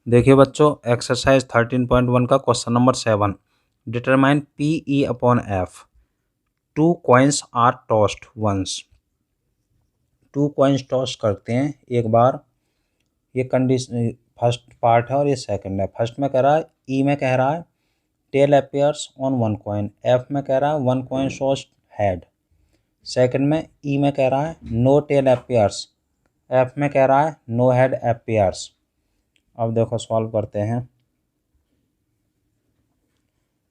देखिए बच्चों, एक्सरसाइज 13.1 का question number 7, determine P E upon F. Two coins are tossed once. Two coins toss करते हैं एक बार। ये कंडीशन फर्स्ट पार्ट है और ये सेकंड है। फर्स्ट में कह रहा है, ई में कह रहा है tail appears on one coin. F में कह रहा है one coin shows head. Second में ई में कह रहा है नो टेल अपीयर्स। एफ में कह रहा है नो हेड अपीयर्स। अब देखो सॉल्व करते हैं।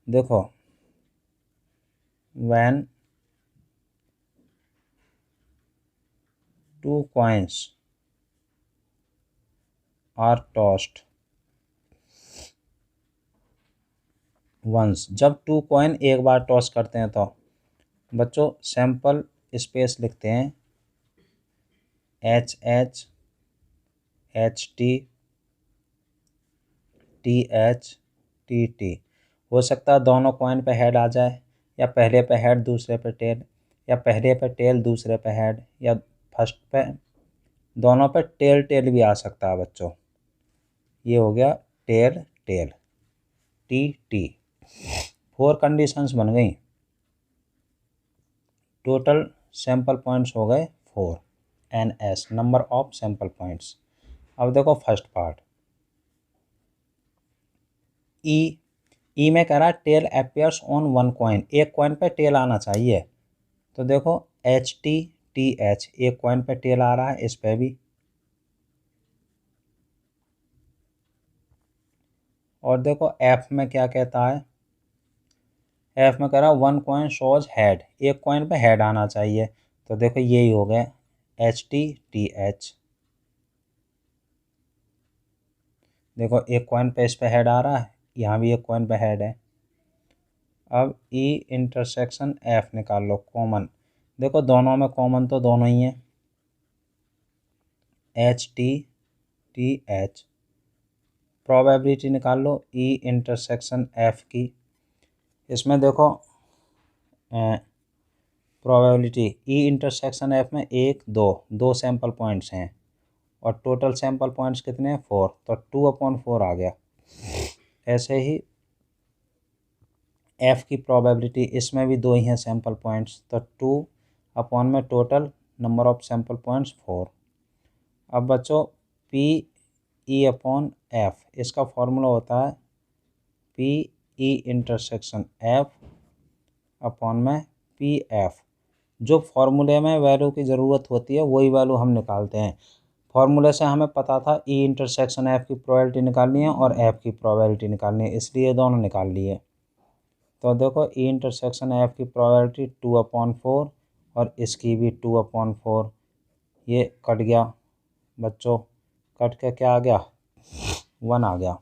देखो, when two coins are tossed once, जब टू कॉइन एक बार टॉस करते हैं तो बच्चों सैंपल स्पेस लिखते हैं HH HT TH TT। हो सकता है दोनों कॉइन पे हेड आ जाए, या पहले पे हेड दूसरे पे टेल, या पहले पे टेल दूसरे पे हेड, या फर्स्ट पे दोनों पे टेल टेल भी आ सकता है बच्चों। ये हो गया टेल टेल TT। 4 कंडीशंस बन गई। टोटल सैंपल पॉइंट्स हो गए 4। NS number of sample points. अब देखो फर्स्ट पार्ट, ई में कह रहा है tail appears on one coin. एक कॉइन पे टेल आना चाहिए, तो देखो HT TH, एक कॉइन पे टेल आ रहा है, इस पे भी। और देखो एफ में क्या कहता है, एफ में कह रहा है वन कॉइन शोज हेड। एक कॉइन पे हेड आना चाहिए, तो देखो यही हो गया HT TH। देखो एक कॉइन पे इस पे हेड आ रहा है, यहाँ भी एक कॉइन पे हेड है। अब ई इंटरसेक्शन एफ निकाल लो कॉमन। देखो दोनों में कॉमन तो दोनों ही हैं, HT TH। प्रोबेबिलिटी निकाल लो ई इंटरसेक्शन एफ की। इसमें देखो प्रोबेबिलिटी ई इंटरसेक्शन एफ में 1 2 दो सैंपल पॉइंट्स हैं, और टोटल सैंपल पॉइंट्स कितने हैं 4, तो 2/4 आ गया। ऐसे ही एफ की प्रोबेबिलिटी, इसमें भी 2 ही हैं सैंपल पॉइंट्स, तो 2 में total number of sample points 4। अब बच्चों पी ई अपॉन एफ, इसका फॉर्मूला होता है P E intersection F upon में पी एफ। जो फॉर्मूले में वैल्यू की ज़रूरत होती है वही वैल्यू हम निकालते हैं। फॉर्मूले से हमें पता था ई इंटरसेक्शन एफ की प्रोबेबिलिटी निकालनी है और एफ की प्रोबेबिलिटी निकालनी है, इसलिए दोनों निकाल लिए। तो देखो ई इंटरसेक्शन एफ की प्रोबेबिलिटी 2/4 और इसकी भी 2/4। ये कट गया बच्चों, कट के क्या आ गया 1 आ गया।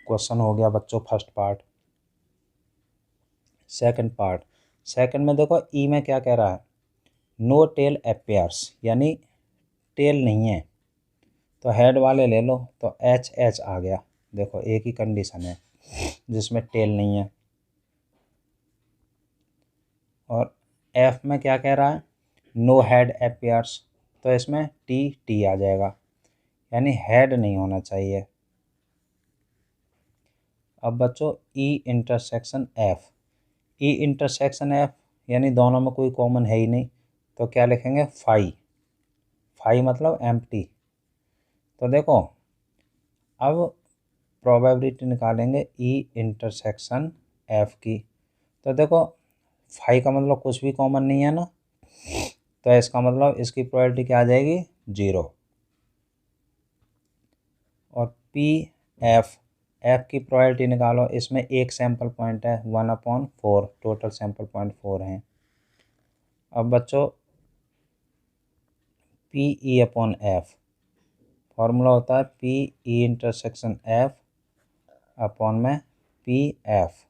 क्वेश्चन हो गया बच्चों first part. Second part, second में देखो ई में क्या कह रहा है, नो टेल अपीयर्स, यानी टेल नहीं है, तो हेड वाले ले लो, तो HH आ गया। देखो एक ही कंडीशन है जिसमें टेल नहीं है। और एफ में क्या कह रहा है, नो हेड अपीयर्स, तो इसमें TT आ जाएगा, यानी हेड नहीं होना चाहिए। अब बच्चों E intersection F, E intersection F यानी दोनों में कोई कॉमन है ही नहीं, तो क्या लिखेंगे फाई। फाई मतलब एम्प्टी। तो देखो अब प्रोबेबिलिटी निकालेंगे ई इंटरसेक्शन एफ की। तो देखो फाई का मतलब कुछ भी कॉमन नहीं है ना, तो इसका मतलब इसकी प्रोबेबिलिटी क्या आ जाएगी 0। और पी एफ, एफ की प्रोबेबिलिटी निकालो, इसमें एक सैंपल पॉइंट है 1/4, टोटल सैंपल पॉइंट 4 हैं। अब बच्चों P E upon F, formula होता है P E intersection F upon में पी एफ।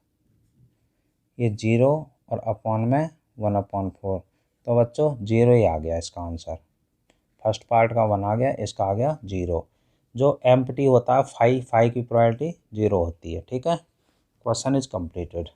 ये 0 और अपॉन में 1/4, तो बच्चों 0 ही आ गया इसका आंसर। फर्स्ट पार्ट का 1 आ गया, इसका आ गया 0। जो एम्प्टी होता है फाई की प्रोबेबिलिटी 0 होती है। ठीक है, क्वेश्चन इज कंप्लीटेड।